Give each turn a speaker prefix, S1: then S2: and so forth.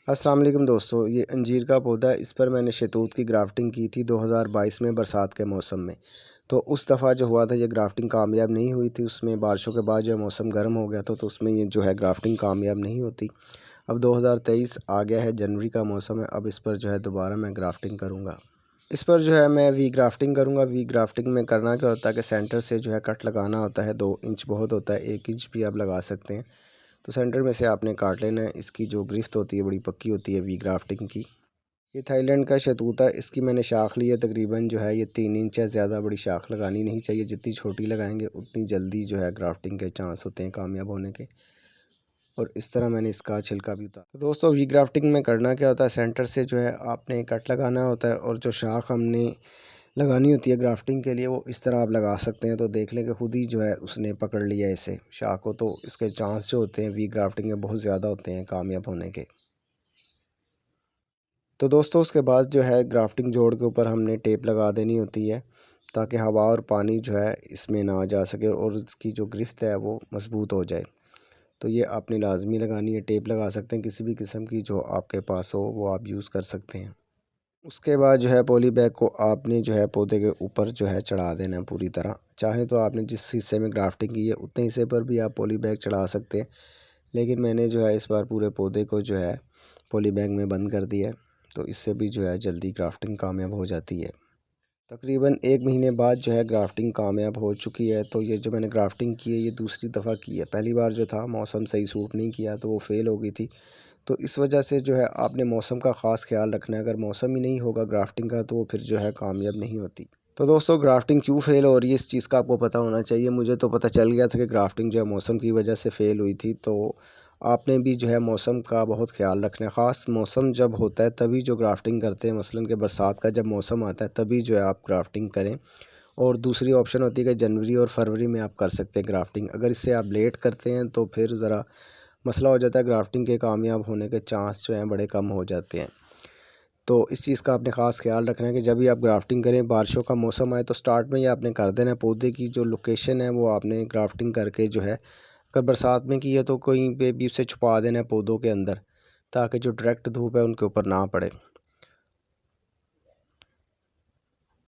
S1: अस्सलाम वालेकुम दोस्तों, ये अंजीर का पौधा है। इस पर मैंने शहतूत की ग्राफ्टिंग की थी 2022 में बरसात के मौसम में। तो उस दफ़ा जो हुआ था ये ग्राफ्टिंग कामयाब नहीं हुई थी। उसमें बारिशों के बाद जो मौसम गर्म हो गया था तो उसमें ये जो है ग्राफ्टिंग कामयाब नहीं होती। अब 2023 आ गया है, जनवरी का मौसम है। अब इस पर जो है दोबारा मैं ग्राफ्टिंग करूँगा। इस पर जो है मैं वी ग्राफ्टिंग करूँगा। वी ग्राफ्टिंग में करना क्या होता है कि सेंटर से जो है कट लगाना होता है। 2 इंच बहुत होता है, 1 इंच भी आप लगा सकते हैं। तो सेंटर में से आपने काट लेना है। इसकी जो गिरफ्त होती है बड़ी पक्की होती है वी ग्राफ्टिंग की। ये थाईलैंड का शहतूत है। इसकी मैंने शाख ली है, तकरीबन जो है ये 3 इंच है। ज़्यादा बड़ी शाख लगानी नहीं चाहिए। जितनी छोटी लगाएंगे उतनी जल्दी जो है ग्राफ्टिंग के चांस होते हैं कामयाब होने के। और इस तरह मैंने इसका छिलका भी उतारा। तो दोस्तों वी ग्राफ्टिंग में करना क्या होता है, सेंटर से जो है आपने कट लगाना होता है और जो शाख हमने लगानी होती है ग्राफ्टिंग के लिए वो इस तरह आप लगा सकते हैं। तो देख लें कि खुद ही जो है उसने पकड़ लिया इसे शाख को। तो इसके चांस जो होते हैं वी ग्राफ्टिंग में बहुत ज़्यादा होते हैं कामयाब होने के। तो दोस्तों उसके बाद जो है ग्राफ्टिंग जोड़ के ऊपर हमने टेप लगा देनी होती है ताकि हवा और पानी जो है इसमें ना जा सके और इसकी जो गिरफ्त है वो मजबूत हो जाए। तो ये आपने लाजमी लगानी है। टेप लगा सकते हैं किसी भी किस्म की जो आपके पास हो वो आप यूज़ कर सकते हैं। उसके बाद जो है पॉली बैग को आपने जो है पौधे के ऊपर जो है चढ़ा देना है पूरी तरह। चाहे तो आपने जिस हिस्से में ग्राफ्टिंग की है उतने हिस्से पर भी आप पॉली बैग चढ़ा सकते हैं, लेकिन मैंने जो है इस बार पूरे पौधे को जो है पॉली बैग में बंद कर दिया है। तो इससे भी जो है जल्दी ग्राफ्टिंग कामयाब हो जाती है। तकरीबन 1 महीने बाद जो है ग्राफ्टिंग कामयाब हो चुकी है। तो ये जो मैंने ग्राफ्टिंग की है ये दूसरी दफ़ा की है। पहली बार जो था मौसम सही सूट नहीं किया तो वो फ़ेल हो गई थी। तो इस वजह से जो है आपने मौसम का ख़ास ख्याल रखना है। अगर मौसम ही नहीं होगा ग्राफ्टिंग का तो वो फिर जो है कामयाब नहीं होती। तो दोस्तों ग्राफ्टिंग क्यों फ़ेल हो रही है इस चीज़ का आपको पता होना चाहिए। मुझे तो पता चल गया था कि ग्राफ्टिंग जो है मौसम की वजह से फ़ेल हुई थी। तो आपने भी जो है मौसम का बहुत ख्याल रखना है। ख़ास मौसम जब होता है तभी जो ग्राफ्टिंग करते हैं, मसलन कि बरसात का जब मौसम आता है तभी जो है आप ग्राफ्टिंग करें। और दूसरी ऑप्शन होती है कि जनवरी और फरवरी में आप कर सकते हैं ग्राफ्टिंग। अगर इससे आप लेट करते हैं तो फिर ज़रा मसला हो जाता है। ग्राफ्टिंग के कामयाब होने के चांस जो हैं बड़े कम हो जाते हैं। तो इस चीज़ का आपने ख़ास ख्याल रखना है कि जब भी आप ग्राफ्टिंग करें बारिशों का मौसम आए तो स्टार्ट में ही आपने कर देना है। पौधे की जो लोकेशन है वो आपने ग्राफ्टिंग करके जो है, अगर बरसात में की है तो कहीं पे भी उसे छुपा देना है पौधों के अंदर, ताकि जो डायरेक्ट धूप है उनके ऊपर ना पड़े।